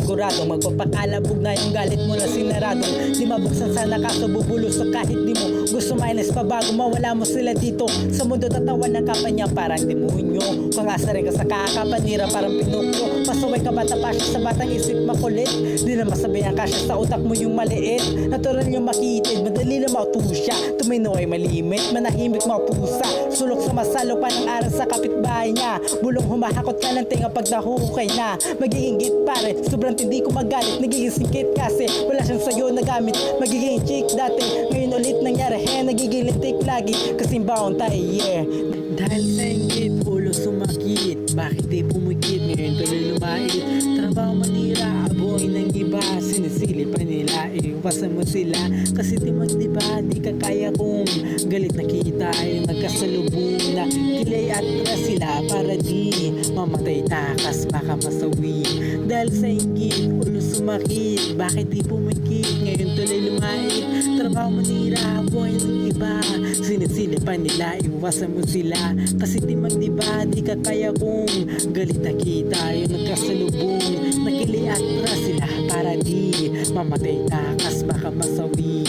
siguradong magpapakalabog na yung galit mo na sinaradong di mabuksan sana kaso bubulos so kahit di mo gusto minus pa bago mawala mo sila dito sa mundo tatawan ng kapanya parang demonyo pangasarin ka sa kakapanira parang pinukyo pasaway ka bata pa siya sa batang isip makulit di na masabihan ka siya sa utak mo yung maliit natural yung makitid madali na mautusya tumino ay malimit manahimik mapusa sulok sa masalo pa ng aral sa kapitbahay niya bulong humahakot ka ng tinga pag nahukay na magiging git pare sobrang tindi ko magalit nagiging singkit kasi wala siyang sayo na gamit magiging chick dati ngayon ulit nangyari nagiging litik lagi kasing baon tayo yeah dahil sa ingit ulo sumakit bakit di pumikit ngayon tuloy lumait trabaho manira abuhay ng iba sinisili pa nila iwasan mo sila kasi di magdiba di ka kaya kung galit na kita ay nagkasalubong na kilay at sila para di mamatay takas baka masawi dahil sa ingit ulo sumakit bakit di pumikit ngayon tuloy lumait trabaho manira abuhay ng iba sinisili pa nila iwasan mo sila kasi di magdiba di ka kaya kung galit na kita yung nagkasalubong nakili at sila para di mamatay takas baka masawi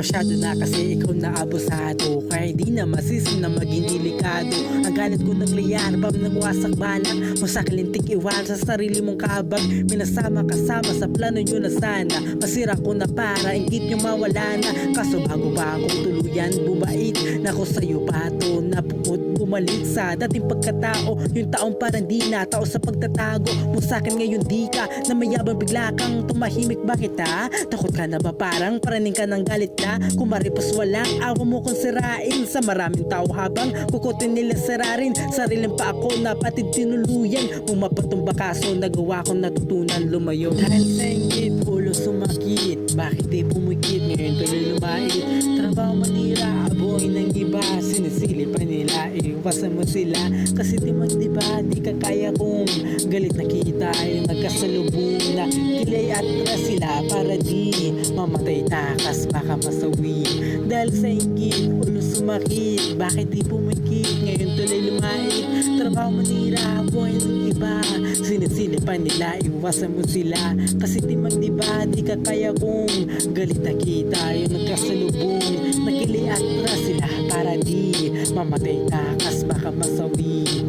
masyado na kasi ikaw na abusado kaya di na masisi na maging delikado ang galit ko nagliyar bam nagwasak bala masakalintik iwan sa sarili mong kabag minasama kasama sa plano nyo na sana masira ko na para ingit nyo mawala na kaso bago pa akong tuluyan bumait na ko sa'yo pato napukot bumalik sa dating pagkatao yung taong parang di na tao sa pagtatago mo sa'kin ngayon di ka na mayabang bigla kang tumahimik bakit ha takot ka na ba parang paraning ka ng galit na kung maripos walang awa mo kong sirain sa maraming tao habang kukutin nila sirarin sariling pa ako na patid tinuluyan pumapatumba kaso nagawa kong natutunan lumayo dahil sa ingit ulo sumakit bakit di pumikit ngayon tuloy lumait trabaho manira abuhay ng iba sinisili pa nila iwasan mo sila kasi di magdiba di ka kaya kung galit na kita ay nagkasalubong na kilay at sila para di mamatay takas baka masawi dahil sa ingit ulo sumakit bakit di pumikit ngayon tuloy lumait trabaho manira buhay ng iba sinisili pa nila iwasan mo sila kasi di magdiba di ka kaya kung galit na kita yung nagkasalubong nakili at sila para di mamatay takas baka masawi